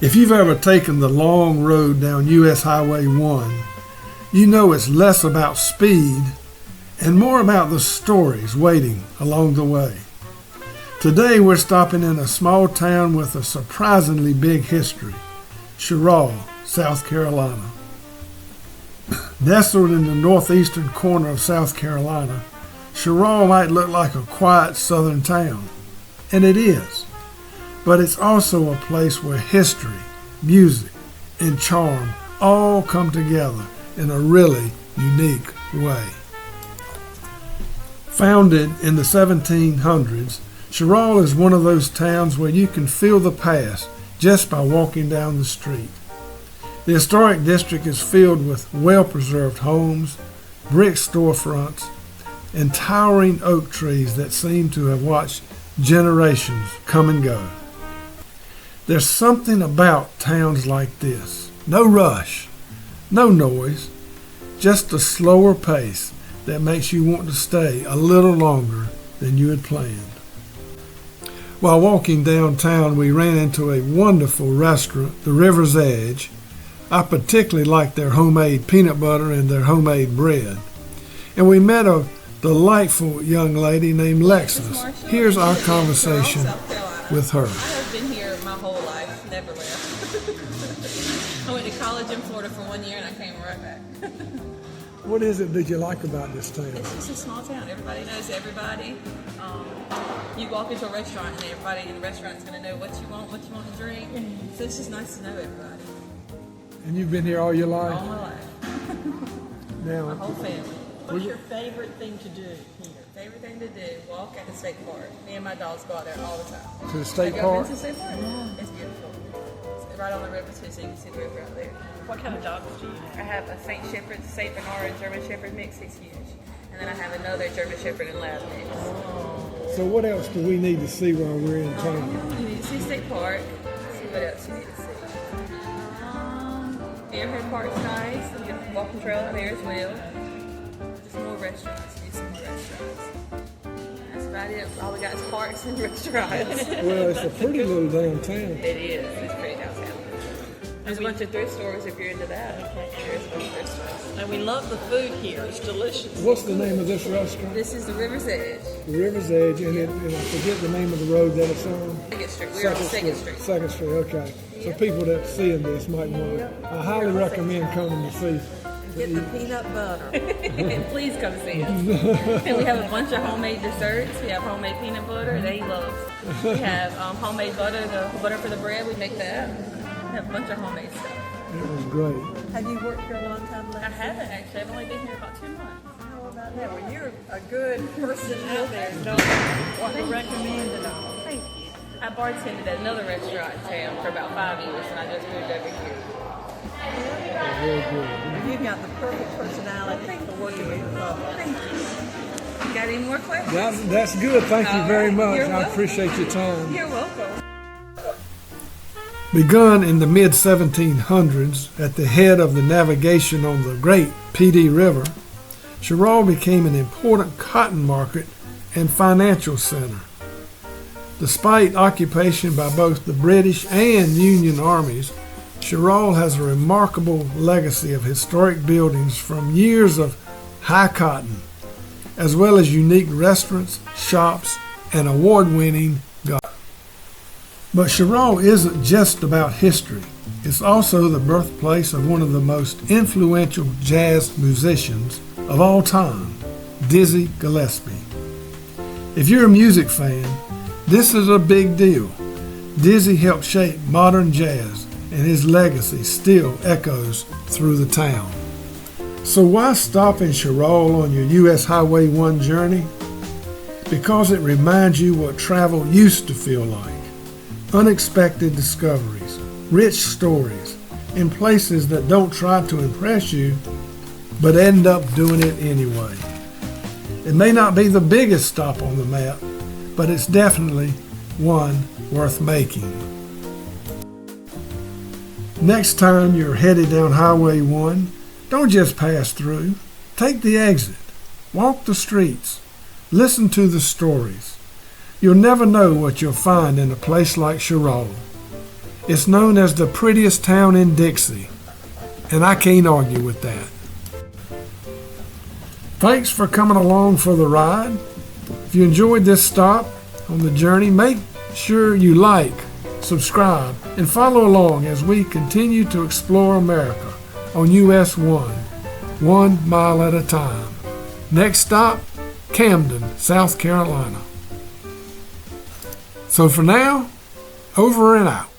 If you've ever taken the long road down US Highway 1, you know it's less about speed and more about the stories waiting along the way. Today we're stopping in a small town with a surprisingly big history, Cheraw, South Carolina. Nestled in the northeastern corner of South Carolina, Cheraw might look like a quiet southern town, and it is. But it's also a place where history, music, and charm all come together in a really unique way. Founded in the 1700s, Cheraw is one of those towns where you can feel the past just by walking down the street. The historic district is filled with well-preserved homes, brick storefronts, and towering oak trees that seem to have watched generations come and go. There's something about towns like this. No rush, no noise, just a slower pace that makes you want to stay a little longer than you had planned. While walking downtown, we ran into a wonderful restaurant, the River's Edge. I particularly like their homemade peanut butter and their homemade bread. And we met a delightful young lady named Lexus. Here's our conversation with her. I've been here my whole life, never left. I went to college in Florida for 1 year and I came right back. What is it that you like about this town? It's just a small town. Everybody knows everybody. You walk into a restaurant and everybody in the restaurant is going to know what you want to drink. So it's just nice to know everybody. And you've been here all your life? All my life. Now, My whole family. What's your favorite thing to do here? Favorite thing to do, walk at the state park. Me and my dogs go out there all the time. to the state Have you park? been to the state park? Yeah. It's beautiful. It's right on the river too, so you can see the river out there. What kind of dogs do you I have? have a St. Shepherd, St. Bernard, and German Shepherd mix. He's huge. And then I have another German Shepherd and Lab mix. So what else do we need to see while we're in town? You need to see State Park. See what else you need to see. Airhead Park's nice. You can walking trail out there as well. Just more restaurants. You need some more restaurants. That's about it. All we got is parks and restaurants. Well, it's a pretty little downtown. It is. It's pretty downtown. There's a bunch of thrift stores if you're into that. There's a bunch of thrift stores. And we love the food here. It's delicious. What's the name of this restaurant? This is the River's Edge. The River's Edge, and I forget the name of the road that it's on. 2nd Street. We're on 2nd Street. 2nd Street, okay. So people that seeing this might want to. I highly recommend coming to see. Get the peanut butter. And please come see us. And we have a bunch of homemade desserts. We have homemade peanut butter that he loves. We have homemade butter, the butter for the bread. We make that. We have a bunch of homemade stuff. It was great. Have you worked here a long time, I Lex? haven't actually. I've only been here about 2 months. How about that? Well, you're a good person out there. Don't want to recommend it all. Thank you. I bartended at another restaurant in town for about 5 years, and I just moved over here. Very good. You've got the perfect personality for working with the public. Thank you. You got any more questions? That's good. Thank you All very right. much. You're I welcome. appreciate your time. You're welcome. Begun in the mid-1700s at the head of the navigation on the Great Pee River, Cheraw became an important cotton market and financial center. Despite occupation by both the British and Union armies, Cheraw has a remarkable legacy of historic buildings from years of high cotton, as well as unique restaurants, shops, and award-winning gardens. But Cheraw isn't just about history. It's also the birthplace of one of the most influential jazz musicians of all time, Dizzy Gillespie. If you're a music fan, this is a big deal. Dizzy helped shape modern jazz, and his legacy still echoes through the town. So why stop in Cheraw on your US Highway 1 journey? Because it reminds you what travel used to feel like. Unexpected discoveries, rich stories, in places that don't try to impress you, but end up doing it anyway. It may not be the biggest stop on the map, but it's definitely one worth making. Next time you're headed down Highway 1, don't just pass through. Take the exit. Walk the streets. Listen to the stories. You'll never know what you'll find in a place like Cheraw. It's known as the prettiest town in Dixie, and I can't argue with that. Thanks for coming along for the ride. If you enjoyed this stop on the journey, make sure you like, subscribe, and follow along as we continue to explore America on US 1, 1 mile at a time. Next stop, Camden, South Carolina. So for now, over and out.